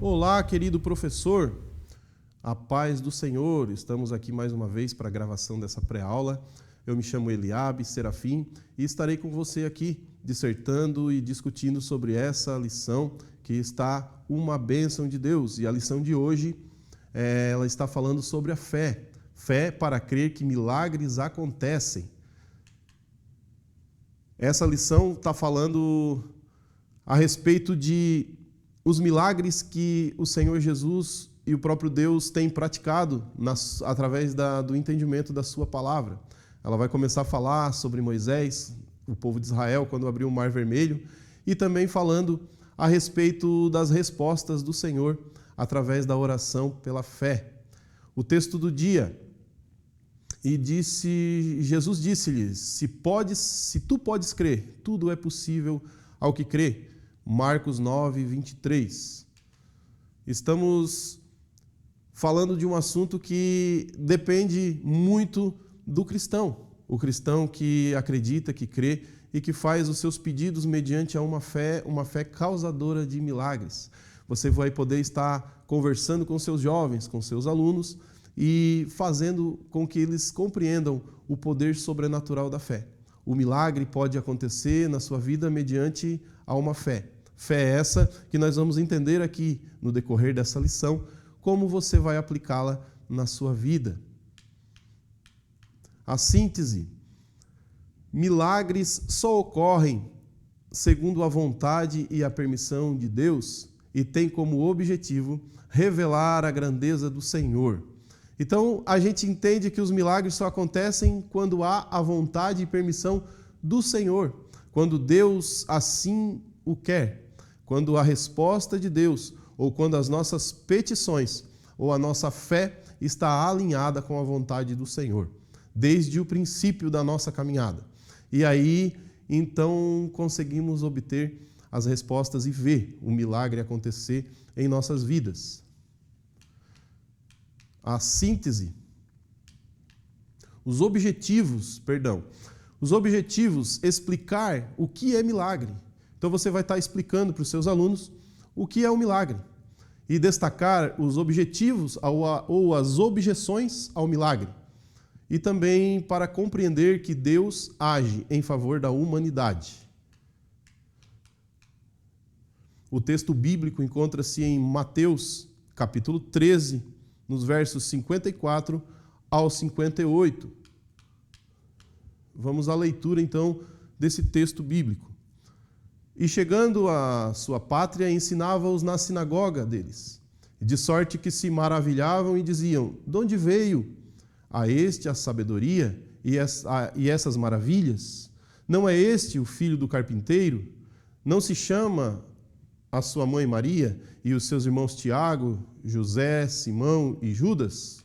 Olá, querido professor, a paz do Senhor. Estamos aqui mais uma vez para a gravação dessa pré-aula. Eu me chamo Eliabe Serafim e estarei com você aqui dissertando e discutindo sobre essa lição que está uma bênção de Deus. E a lição de hoje, ela está falando sobre a fé. Fé para crer que milagres acontecem. Essa lição está falando a respeito de os milagres que o Senhor Jesus e o próprio Deus têm praticado através do entendimento da sua palavra. Ela vai começar a falar sobre Moisés, o povo de Israel, quando abriu o Mar Vermelho, e também falando a respeito das respostas do Senhor através da oração pela fé. O texto do dia, Jesus disse-lhes, se tu podes crer, tudo é possível ao que crê. Marcos 9, 23. Estamos falando de um assunto que depende muito do cristão. O cristão que acredita, que crê e que faz os seus pedidos mediante a uma fé causadora de milagres. Você vai poder estar conversando com seus jovens, com seus alunos e fazendo com que eles compreendam o poder sobrenatural da fé. O milagre pode acontecer na sua vida mediante a uma fé. Fé essa que nós vamos entender aqui no decorrer dessa lição, como você vai aplicá-la na sua vida. A síntese: milagres só ocorrem segundo a vontade e a permissão de Deus e tem como objetivo revelar a grandeza do Senhor. Então, a gente entende que os milagres só acontecem quando há a vontade e permissão do Senhor, quando Deus assim o quer, quando a resposta de Deus, ou quando as nossas petições, ou a nossa fé está alinhada com a vontade do Senhor, desde o princípio da nossa caminhada. E aí, então, conseguimos obter as respostas e ver o milagre acontecer em nossas vidas. A síntese, os objetivos, explicar o que é milagre. Então você vai estar explicando para os seus alunos o que é o milagre e destacar os objetivos ou as objeções ao milagre. E também para compreender que Deus age em favor da humanidade. O texto bíblico encontra-se em Mateus, capítulo 13, nos versos 54 ao 58. Vamos à leitura, então, desse texto bíblico. E chegando à sua pátria, ensinava-os na sinagoga deles, de sorte que se maravilhavam e diziam: de onde veio a este a sabedoria e essas maravilhas? Não é este o filho do carpinteiro? Não se chama a sua mãe Maria e os seus irmãos Tiago, José, Simão e Judas?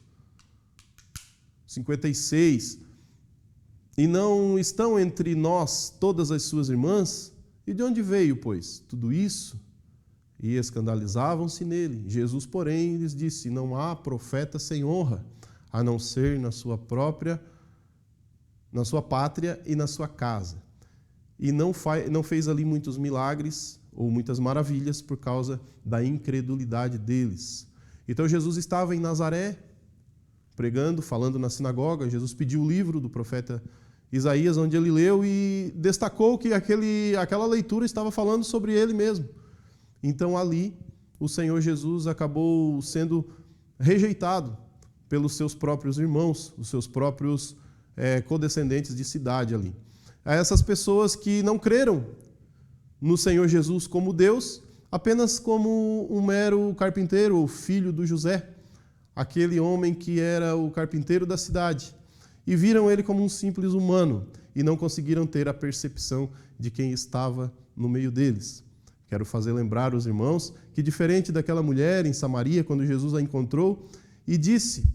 56. E não estão entre nós todas as suas irmãs? E de onde veio, pois, tudo isso? E escandalizavam-se nele. Jesus, porém, lhes disse: não há profeta sem honra, a não ser na sua pátria e na sua casa. E não fez ali muitos milagres ou muitas maravilhas por causa da incredulidade deles. Então Jesus estava em Nazaré, pregando, falando na sinagoga. Jesus pediu o livro do profeta Isaías, onde ele leu e destacou que aquela leitura estava falando sobre ele mesmo. Então ali o Senhor Jesus acabou sendo rejeitado pelos seus próprios irmãos, os seus próprios codescendentes de cidade ali. A essas pessoas que não creram no Senhor Jesus como Deus, apenas como um mero carpinteiro ou filho do José, aquele homem que era o carpinteiro da cidade, e viram ele como um simples humano e não conseguiram ter a percepção de quem estava no meio deles. Quero fazer lembrar os irmãos que, diferente daquela mulher em Samaria, quando Jesus a encontrou e disse,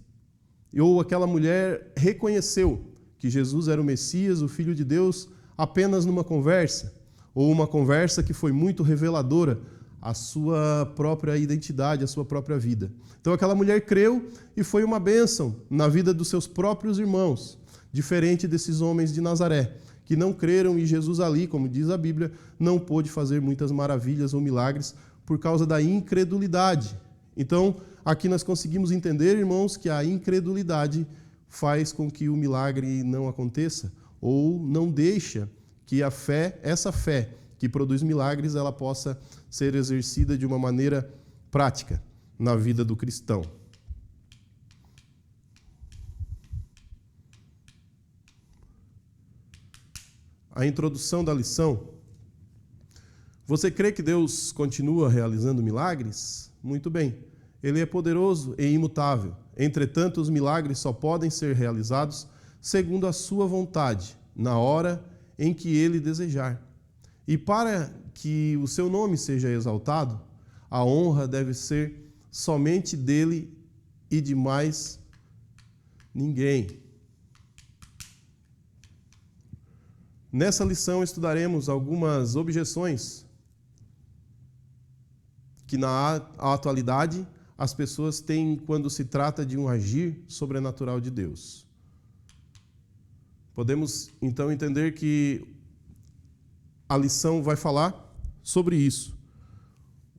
ou aquela mulher reconheceu que Jesus era o Messias, o Filho de Deus, apenas numa conversa, ou uma conversa que foi muito reveladora à sua própria identidade, à sua própria vida. Então aquela mulher creu e foi uma bênção na vida dos seus próprios irmãos, diferente desses homens de Nazaré, que não creram e Jesus ali, como diz a Bíblia, não pôde fazer muitas maravilhas ou milagres por causa da incredulidade. Então, aqui nós conseguimos entender, irmãos, que a incredulidade faz com que o milagre não aconteça, ou não deixa que a fé, essa fé que produz milagres, ela possa ser exercida de uma maneira prática na vida do cristão. A introdução da lição. Você crê que Deus continua realizando milagres? Muito bem. Ele é poderoso e imutável. Entretanto, os milagres só podem ser realizados segundo a sua vontade, na hora em que ele desejar. E para que o seu nome seja exaltado, a honra deve ser somente dele e de mais ninguém. Nessa lição estudaremos algumas objeções que na atualidade as pessoas têm quando se trata de um agir sobrenatural de Deus. Podemos então entender que a lição vai falar sobre isso.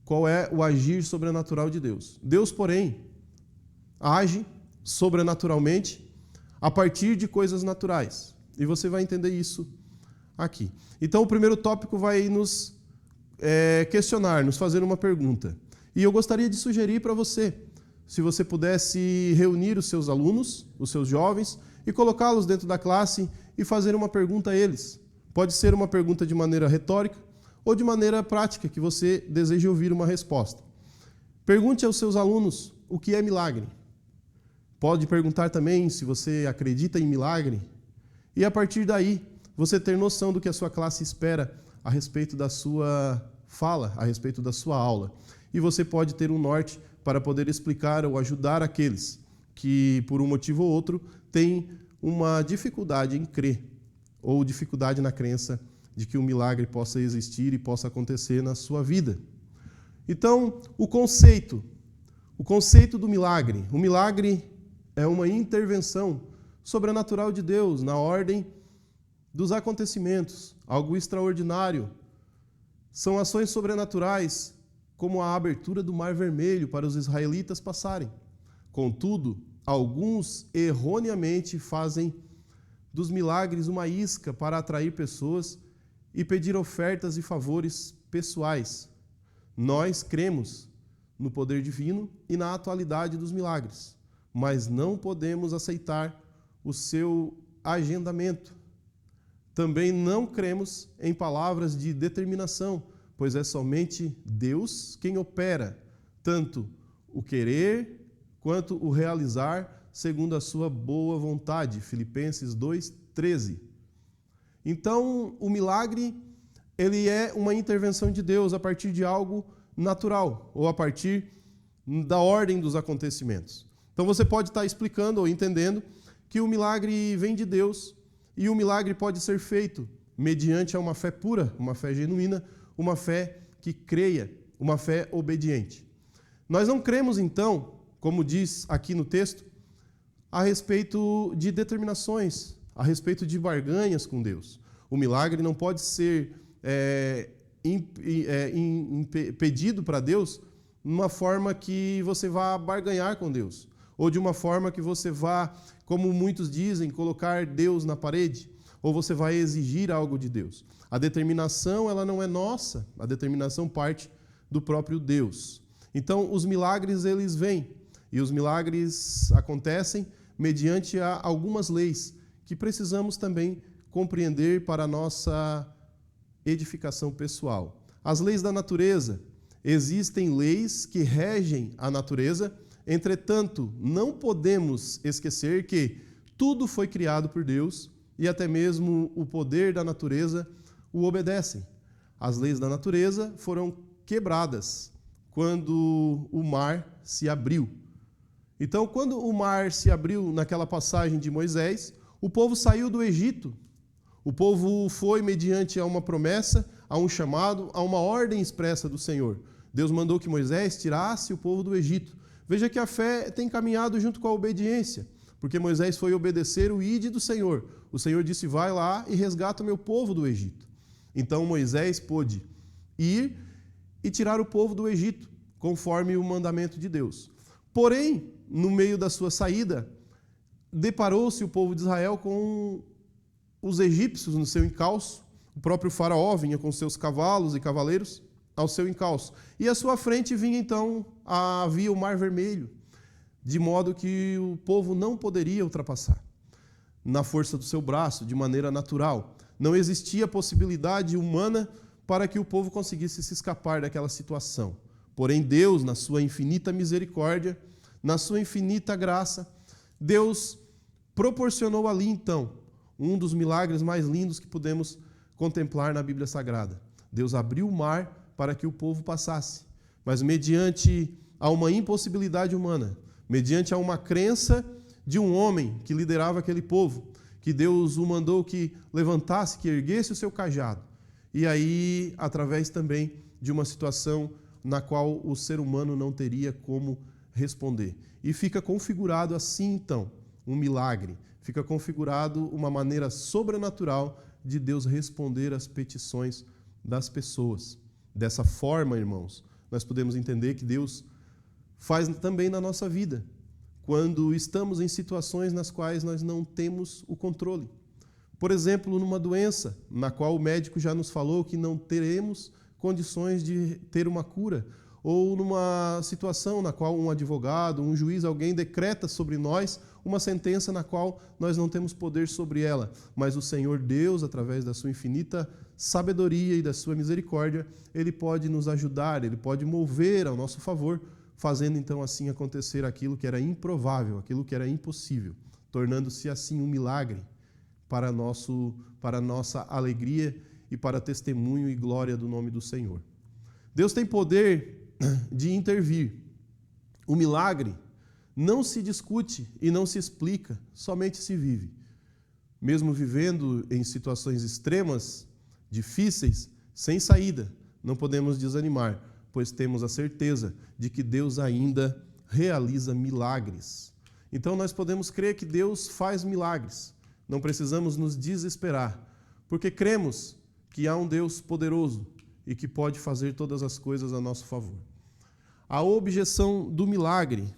Qual é o agir sobrenatural de Deus? Deus, porém, age sobrenaturalmente a partir de coisas naturais. E você vai entender isso aqui. Então, o primeiro tópico vai nos questionar, nos fazer uma pergunta. E eu gostaria de sugerir para você, se você pudesse reunir os seus alunos, os seus jovens, e colocá-los dentro da classe e fazer uma pergunta a eles. Pode ser uma pergunta de maneira retórica ou de maneira prática, que você deseje ouvir uma resposta. Pergunte aos seus alunos o que é milagre. Pode perguntar também se você acredita em milagre. E a partir daí, você ter noção do que a sua classe espera a respeito da sua fala, a respeito da sua aula. E você pode ter um norte para poder explicar ou ajudar aqueles que, por um motivo ou outro, têm uma dificuldade em crer ou dificuldade na crença de que um milagre possa existir e possa acontecer na sua vida. Então, o conceito do milagre. O milagre é uma intervenção sobrenatural de Deus na ordem dos acontecimentos, algo extraordinário. São ações sobrenaturais, como a abertura do Mar Vermelho para os israelitas passarem. Contudo, alguns erroneamente fazem dos milagres uma isca para atrair pessoas e pedir ofertas e favores pessoais. Nós cremos no poder divino e na atualidade dos milagres, mas não podemos aceitar o seu agendamento. Também não cremos em palavras de determinação, pois é somente Deus quem opera, tanto o querer quanto o realizar segundo a sua boa vontade. Filipenses 2:13. Então, o milagre, ele é uma intervenção de Deus a partir de algo natural, ou a partir da ordem dos acontecimentos. Então, você pode estar explicando ou entendendo que o milagre vem de Deus, e o milagre pode ser feito mediante uma fé pura, uma fé genuína, uma fé que creia, uma fé obediente. Nós não cremos, então, como diz aqui no texto, a respeito de determinações, a respeito de barganhas com Deus. O milagre não pode ser pedido para Deus de uma forma que você vá barganhar com Deus, ou de uma forma que você vá, como muitos dizem, colocar Deus na parede, ou você vai exigir algo de Deus. A determinação, ela não é nossa, a determinação parte do próprio Deus. Então, os milagres, eles vêm, e os milagres acontecem mediante algumas leis que precisamos também compreender para a nossa edificação pessoal. As leis da natureza. Existem leis que regem a natureza, entretanto, não podemos esquecer que tudo foi criado por Deus e até mesmo o poder da natureza o obedecem. As leis da natureza foram quebradas quando o mar se abriu. Então, quando o mar se abriu naquela passagem de Moisés, o povo saiu do Egito. O povo foi mediante a uma promessa, a um chamado, a uma ordem expressa do Senhor. Deus mandou que Moisés tirasse o povo do Egito. Veja que a fé tem caminhado junto com a obediência, porque Moisés foi obedecer o ide do Senhor. O Senhor disse, vai lá e resgata o meu povo do Egito. Então Moisés pôde ir e tirar o povo do Egito, conforme o mandamento de Deus. Porém, no meio da sua saída, deparou-se o povo de Israel com os egípcios no seu encalço. O próprio faraó vinha com seus cavalos e cavaleiros ao seu encalço. E à sua frente vinha então, havia o Mar Vermelho, de modo que o povo não poderia ultrapassar na força do seu braço, de maneira natural. Não existia possibilidade humana para que o povo conseguisse se escapar daquela situação. Porém, Deus, na sua infinita misericórdia, na sua infinita graça, Deus proporcionou ali, então, um dos milagres mais lindos que podemos contemplar na Bíblia Sagrada. Deus abriu o mar para que o povo passasse, mas mediante a uma impossibilidade humana, mediante a uma crença de um homem que liderava aquele povo, que Deus o mandou que levantasse, que erguesse o seu cajado. E aí, através também de uma situação na qual o ser humano não teria como responder. E fica configurado assim, então, um milagre. Fica configurado uma maneira sobrenatural de Deus responder às petições das pessoas. Dessa forma, irmãos, nós podemos entender que Deus faz também na nossa vida, quando estamos em situações nas quais nós não temos o controle. Por exemplo, numa doença na qual o médico já nos falou que não teremos condições de ter uma cura, ou numa situação na qual um advogado, um juiz, alguém decreta sobre nós uma sentença na qual nós não temos poder sobre ela, mas o Senhor Deus, através da sua infinita sabedoria e da sua misericórdia, Ele pode nos ajudar, Ele pode mover ao nosso favor, fazendo então assim acontecer aquilo que era improvável, aquilo que era impossível, tornando-se assim um milagre para a nossa alegria e para testemunho e glória do nome do Senhor. Deus tem poder de intervir. O milagre não se discute e não se explica, somente se vive. Mesmo vivendo em situações extremas, difíceis, sem saída, não podemos desanimar, pois temos a certeza de que Deus ainda realiza milagres. Então nós podemos crer que Deus faz milagres. Não precisamos nos desesperar, porque cremos que há um Deus poderoso e que pode fazer todas as coisas a nosso favor. A objeção do milagre.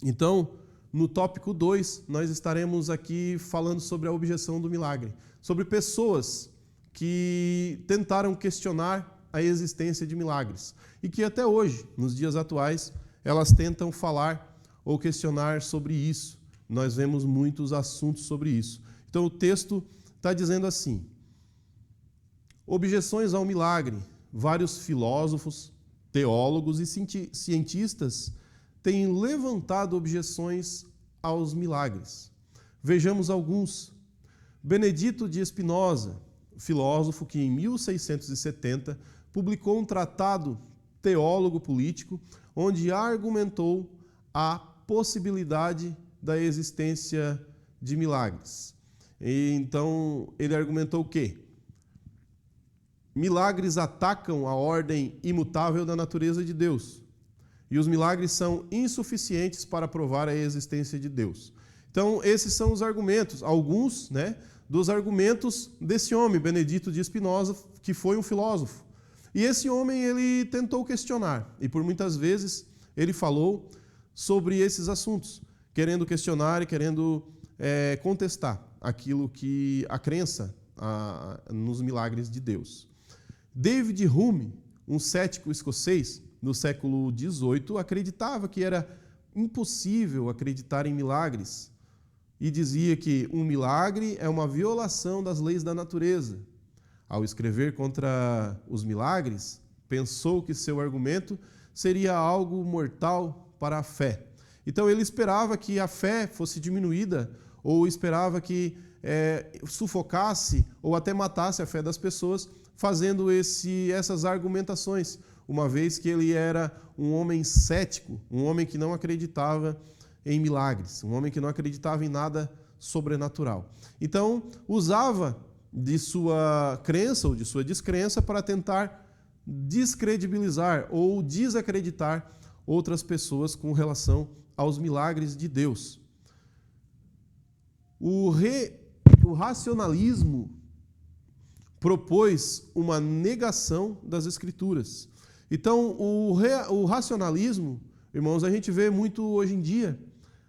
Então, no tópico 2, nós estaremos aqui falando sobre a objeção do milagre, sobre pessoas que tentaram questionar a existência de milagres e que até hoje, nos dias atuais, elas tentam falar ou questionar sobre isso. Nós vemos muitos assuntos sobre isso. Então, o texto está dizendo assim: objeções ao milagre. Vários filósofos, teólogos e cientistas têm levantado objeções aos milagres. Vejamos alguns. Benedito de Spinoza, filósofo que em 1670 publicou um tratado teólogo político onde argumentou a possibilidade da existência de milagres. E então ele argumentou o quê? Milagres atacam a ordem imutável da natureza de Deus. E os milagres são insuficientes para provar a existência de Deus. Então, esses são os argumentos, alguns, dos argumentos desse homem, Benedito de Spinoza, que foi um filósofo. E esse homem, ele tentou questionar, e por muitas vezes ele falou sobre esses assuntos, querendo questionar e querendo contestar aquilo que a crença nos milagres de Deus. David Hume, um cético escocês no século XVIII, acreditava que era impossível acreditar em milagres e dizia que um milagre é uma violação das leis da natureza. Ao escrever contra os milagres, pensou que seu argumento seria algo mortal para a fé. Então ele esperava que a fé fosse diminuída ou esperava que sufocasse ou até matasse a fé das pessoas fazendo essas argumentações, uma vez que ele era um homem cético, um homem que não acreditava em milagres, um homem que não acreditava em nada sobrenatural. Então, usava de sua crença ou de sua descrença para tentar descredibilizar ou desacreditar outras pessoas com relação aos milagres de Deus. O racionalismo propôs uma negação das Escrituras. Então, o racionalismo, irmãos, a gente vê muito hoje em dia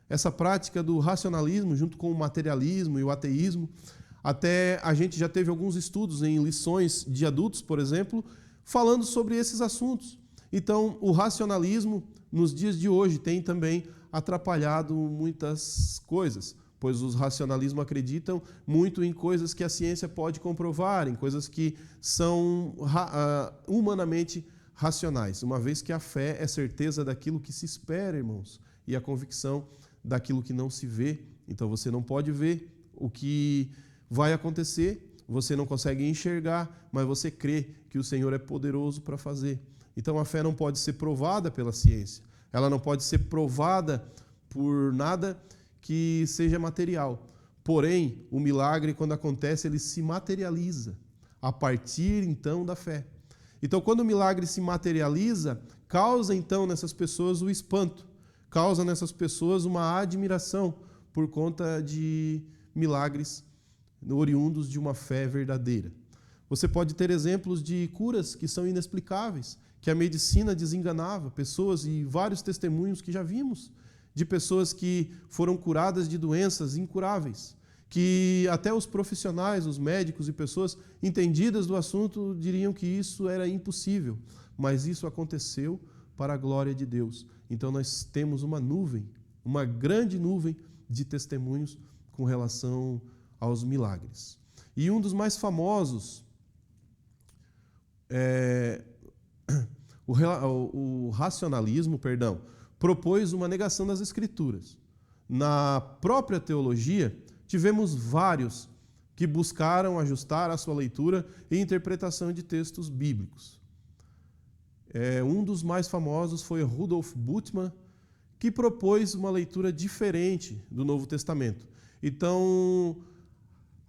essa prática do racionalismo junto com o materialismo e o ateísmo. Até a gente já teve alguns estudos em lições de adultos, por exemplo, falando sobre esses assuntos. Então, o racionalismo, nos dias de hoje, tem também atrapalhado muitas coisas, pois os racionalismos acreditam muito em coisas que a ciência pode comprovar, em coisas que são humanamente racionais, uma vez que a fé é certeza daquilo que se espera, irmãos, e a convicção daquilo que não se vê. Então, você não pode ver o que vai acontecer, você não consegue enxergar, mas você crê que o Senhor é poderoso para fazer. Então a fé não pode ser provada pela ciência, ela não pode ser provada por nada que seja material. Porém, o milagre, quando acontece, ele se materializa a partir então da fé. Então, quando o milagre se materializa, causa então nessas pessoas o espanto, causa nessas pessoas uma admiração por conta de milagres oriundos de uma fé verdadeira. Você pode ter exemplos de curas que são inexplicáveis, que a medicina desenganava, pessoas e vários testemunhos que já vimos, de pessoas que foram curadas de doenças incuráveis, que até os profissionais, os médicos e pessoas entendidas do assunto diriam que isso era impossível, mas isso aconteceu para a glória de Deus. Então nós temos uma nuvem, uma grande nuvem de testemunhos com relação aos milagres. E um dos mais famosos o racionalismo, propôs uma negação das Escrituras. Na própria teologia, tivemos vários que buscaram ajustar a sua leitura e interpretação de textos bíblicos. Um dos mais famosos foi Rudolf Bultmann, que propôs uma leitura diferente do Novo Testamento. Então,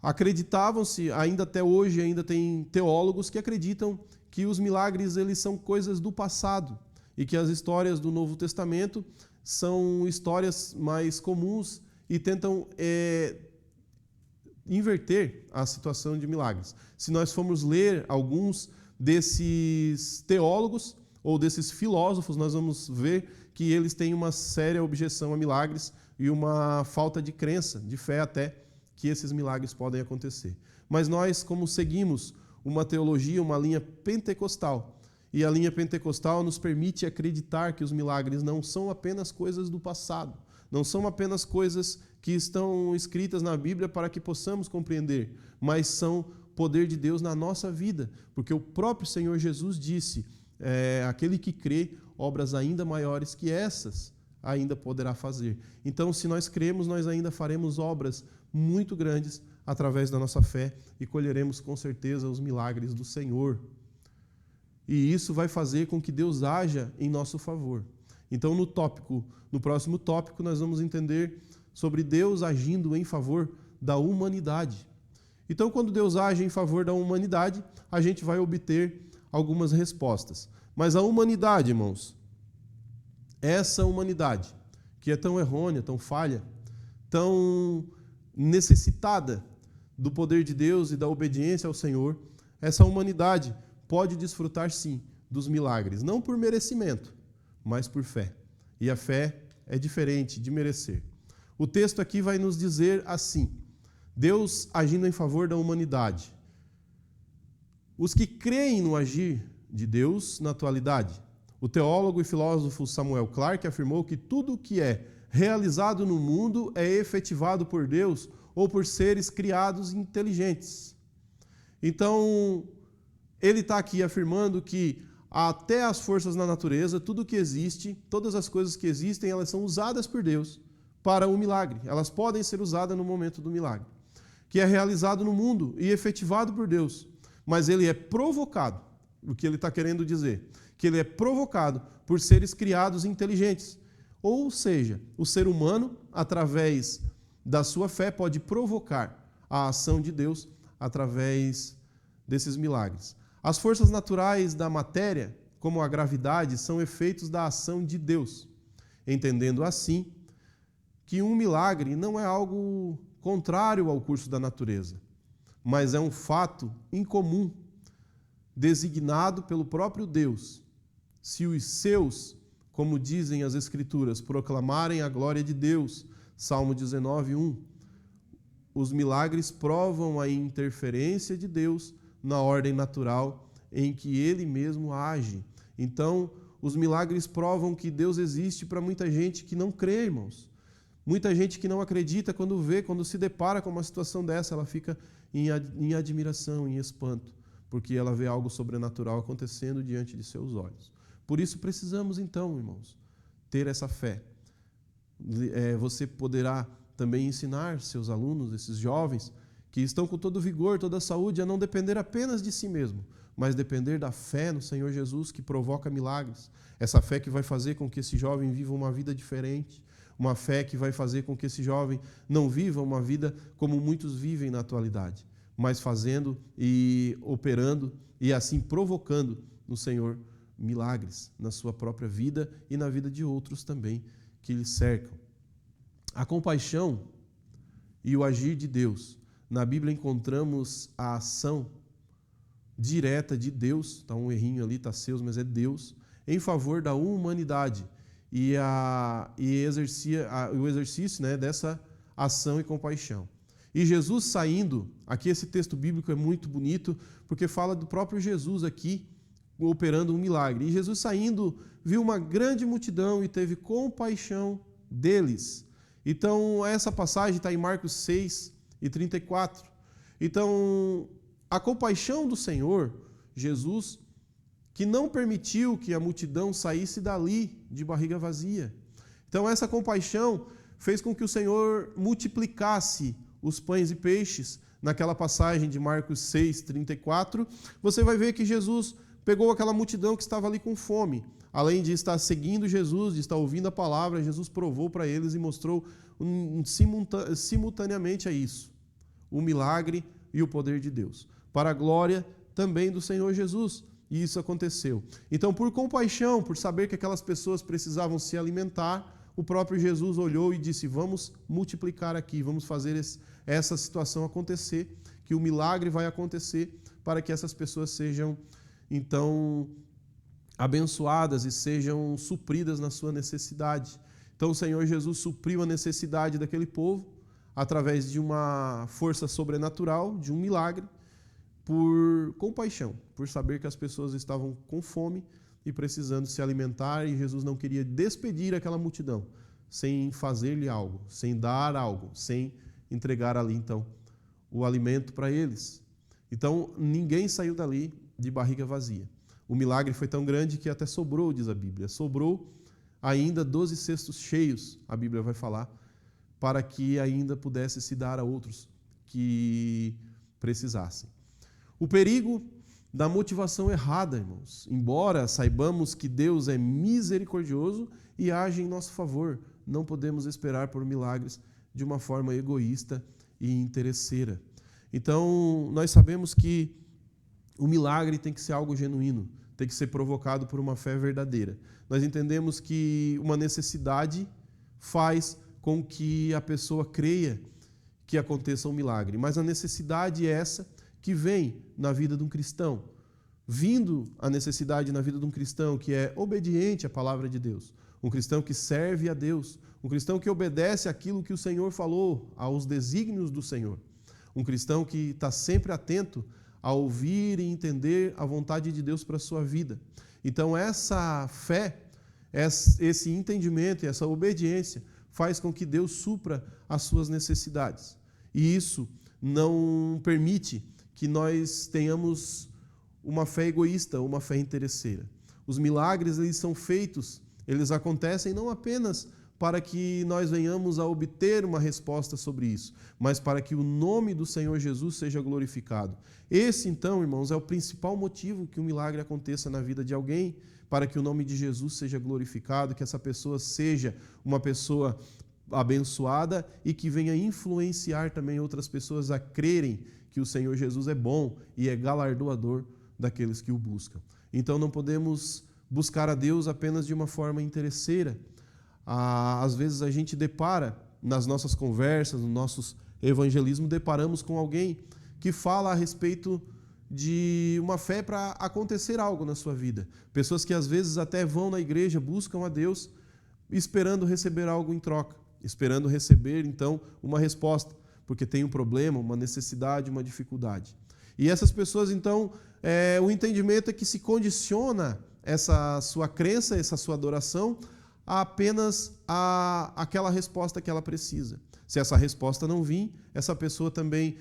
acreditavam-se, ainda até hoje, ainda tem teólogos que acreditam que os milagres eles são coisas do passado e que as histórias do Novo Testamento são histórias mais comuns e tentam inverter a situação de milagres. Se nós formos ler alguns desses teólogos ou desses filósofos, nós vamos ver que eles têm uma séria objeção a milagres e uma falta de crença, de fé até, que esses milagres podem acontecer. Mas nós, como seguimos uma teologia, uma linha pentecostal, e a linha pentecostal nos permite acreditar que os milagres não são apenas coisas do passado, não são apenas coisas que estão escritas na Bíblia para que possamos compreender, mas são poder de Deus na nossa vida, porque o próprio Senhor Jesus disse, aquele que crê, obras ainda maiores que essas ainda poderá fazer. Então, se nós cremos, nós ainda faremos obras muito grandes através da nossa fé e colheremos com certeza os milagres do Senhor. E isso vai fazer com que Deus haja em nosso favor. Então, no próximo tópico, nós vamos entender sobre Deus agindo em favor da humanidade. Então, quando Deus age em favor da humanidade, a gente vai obter algumas respostas. Mas a humanidade, irmãos, essa humanidade que é tão errônea, tão falha, tão necessitada do poder de Deus e da obediência ao Senhor, essa humanidade pode desfrutar, sim, dos milagres, não por merecimento, mas por fé. E a fé é diferente de merecer. O texto aqui vai nos dizer assim, Deus agindo em favor da humanidade. Os que creem no agir de Deus na atualidade. O teólogo e filósofo Samuel Clarke afirmou que tudo o que é realizado no mundo é efetivado por Deus ou por seres criados inteligentes. Então, ele está aqui afirmando que até as forças na natureza, tudo que existe, todas as coisas que existem, elas são usadas por Deus para o milagre. Elas podem ser usadas no momento do milagre, que é realizado no mundo e efetivado por Deus. Mas ele é provocado, o que ele está querendo dizer, que ele é provocado por seres criados inteligentes. Ou seja, o ser humano, através da sua fé, pode provocar a ação de Deus através desses milagres. As forças naturais da matéria, como a gravidade, são efeitos da ação de Deus, entendendo assim que um milagre não é algo contrário ao curso da natureza, mas é um fato incomum, designado pelo próprio Deus Se os seus, como dizem as Escrituras, proclamarem a glória de Deus, Salmo 19:1, os milagres provam a interferência de Deus na ordem natural em que Ele mesmo age. Então, os milagres provam que Deus existe para muita gente que não crê, irmãos. Muita gente que não acredita, quando se depara com uma situação dessa, ela fica em admiração, em espanto, porque ela vê algo sobrenatural acontecendo diante de seus olhos. Por isso precisamos então, irmãos, ter essa fé. Você poderá também ensinar seus alunos, esses jovens, que estão com todo vigor, toda a saúde, a não depender apenas de si mesmo, mas depender da fé no Senhor Jesus, que provoca milagres. Essa fé que vai fazer com que esse jovem viva uma vida diferente, uma fé que vai fazer com que esse jovem não viva uma vida como muitos vivem na atualidade, mas fazendo e operando e assim provocando no Senhor milagres na sua própria vida e na vida de outros também que lhe cercam. A compaixão e o agir de Deus. Na Bíblia encontramos a ação direta de Deus, está um errinho ali, está seus, mas é Deus, em favor da humanidade e o exercício, né, dessa ação e compaixão. E Jesus saindo, aqui esse texto bíblico é muito bonito, porque fala do próprio Jesus aqui, operando um milagre. E Jesus saindo, viu uma grande multidão e teve compaixão deles. Então, essa passagem está em Marcos 6:34. Então, a compaixão do Senhor, Jesus, que não permitiu que a multidão saísse dali de barriga vazia. Então, essa compaixão fez com que o Senhor multiplicasse os pães e peixes. Naquela passagem de Marcos 6:34, você vai ver que Jesus pegou aquela multidão que estava ali com fome. Além de estar seguindo Jesus, de estar ouvindo a palavra, Jesus provou para eles e mostrou simultaneamente a isso o milagre e o poder de Deus, para a glória também do Senhor Jesus. E isso aconteceu. Então, por compaixão, por saber que aquelas pessoas precisavam se alimentar, o próprio Jesus olhou e disse: vamos multiplicar aqui, vamos fazer essa situação acontecer, que o milagre vai acontecer para que essas pessoas sejam, então, abençoadas e sejam supridas na sua necessidade. Então, o Senhor Jesus supriu a necessidade daquele povo através de uma força sobrenatural, de um milagre, por compaixão, por saber que as pessoas estavam com fome e precisando se alimentar, e Jesus não queria despedir aquela multidão sem fazer-lhe algo, sem dar algo, sem entregar ali, então, o alimento para eles. Então, ninguém saiu dali de barriga vazia. O milagre foi tão grande que até sobrou, diz a Bíblia. Sobrou ainda 12 cestos cheios, a Bíblia vai falar, para que ainda pudesse se dar a outros que precisassem. O perigo da motivação errada, irmãos. Embora saibamos que Deus é misericordioso e age em nosso favor, não podemos esperar por milagres de uma forma egoísta e interesseira. Então, nós sabemos que o milagre tem que ser algo genuíno, tem que ser provocado por uma fé verdadeira. Nós entendemos que uma necessidade faz com que a pessoa creia que aconteça um milagre, mas a necessidade é essa que vem na vida de um cristão. Vindo a necessidade na vida de um cristão que é obediente à palavra de Deus, um cristão que serve a Deus, um cristão que obedece àquilo que o Senhor falou, aos desígnios do Senhor, um cristão que está sempre atento a ouvir e entender a vontade de Deus para a sua vida. Então, essa fé, esse entendimento e essa obediência faz com que Deus supra as suas necessidades. E isso não permite que nós tenhamos uma fé egoísta, uma fé interesseira. Os milagres, eles são feitos, eles acontecem não apenas para que nós venhamos a obter uma resposta sobre isso, mas para que o nome do Senhor Jesus seja glorificado. Esse, então, irmãos, é o principal motivo que o milagre aconteça na vida de alguém, para que o nome de Jesus seja glorificado, que essa pessoa seja uma pessoa abençoada e que venha influenciar também outras pessoas a crerem que o Senhor Jesus é bom e é galardoador daqueles que o buscam. Então não podemos buscar a Deus apenas de uma forma interesseira. Às vezes a gente depara, nas nossas conversas, no nosso evangelismo, deparamos com alguém que fala a respeito de uma fé para acontecer algo na sua vida. Pessoas que às vezes até vão na igreja, buscam a Deus, esperando receber algo em troca, esperando receber, então, uma resposta, porque tem um problema, uma necessidade, uma dificuldade. E essas pessoas, então, o entendimento é que se condiciona essa sua crença, essa sua adoração, a apenas aquela resposta que ela precisa. Se essa resposta não vir, essa pessoa também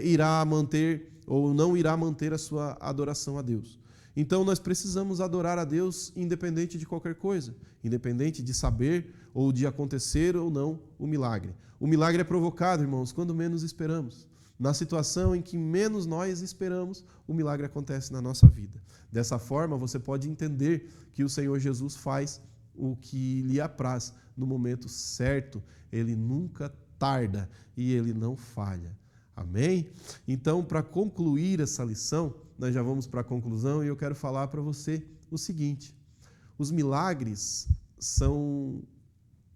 irá manter ou não irá manter a sua adoração a Deus. Então nós precisamos adorar a Deus independente de qualquer coisa, independente de saber ou de acontecer ou não o milagre. O milagre é provocado, irmãos, quando menos esperamos. Na situação em que menos nós esperamos, o milagre acontece na nossa vida. Dessa forma, você pode entender que o Senhor Jesus faz o que lhe apraz no momento certo. Ele nunca tarda e ele não falha. Amém? Então, para concluir essa lição, nós já vamos para a conclusão e eu quero falar para você o seguinte: os milagres são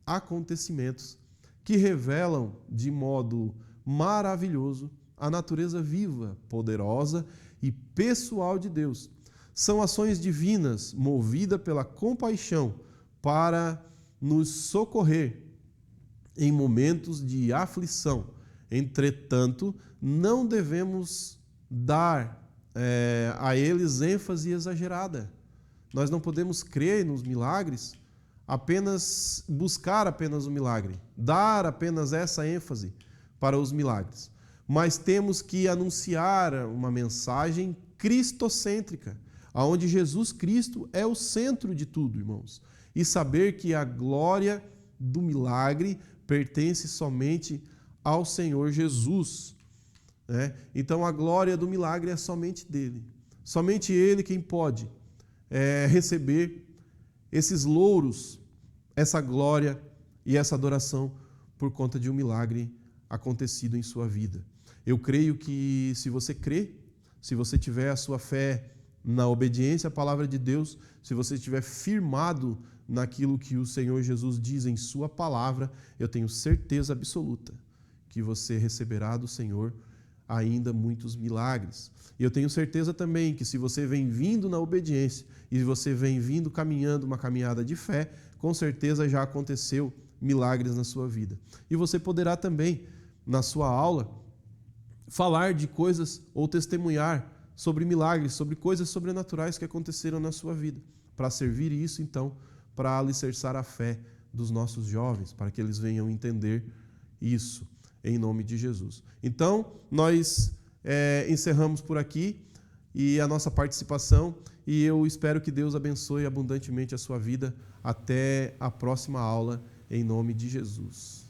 acontecimentos que revelam de modo maravilhoso a natureza viva, poderosa e pessoal de Deus. São ações divinas movidas pela compaixão para nos socorrer em momentos de aflição. Entretanto, não devemos dar a eles ênfase exagerada. Nós não podemos crer nos milagres, buscar apenas o milagre, dar apenas essa ênfase para os milagres. Mas temos que anunciar uma mensagem cristocêntrica, onde Jesus Cristo é o centro de tudo, irmãos. E saber que a glória do milagre pertence somente ao Senhor Jesus. Então a glória do milagre é somente dele. Somente ele quem pode receber esses louros, essa glória e essa adoração por conta de um milagre acontecido em sua vida. Eu creio que se você crê, se você tiver a sua fé na obediência à palavra de Deus, se você estiver firmado naquilo que o Senhor Jesus diz em sua palavra, eu tenho certeza absoluta que você receberá do Senhor ainda muitos milagres. E eu tenho certeza também que se você vem vindo na obediência e você vem vindo caminhando uma caminhada de fé, com certeza já aconteceu milagres na sua vida. E você poderá também, na sua aula, falar de coisas ou testemunhar sobre milagres, sobre coisas sobrenaturais que aconteceram na sua vida, para servir isso, então, para alicerçar a fé dos nossos jovens, para que eles venham entender isso, em nome de Jesus. Então, nós encerramos por aqui e a nossa participação, e eu espero que Deus abençoe abundantemente a sua vida. Até a próxima aula, em nome de Jesus.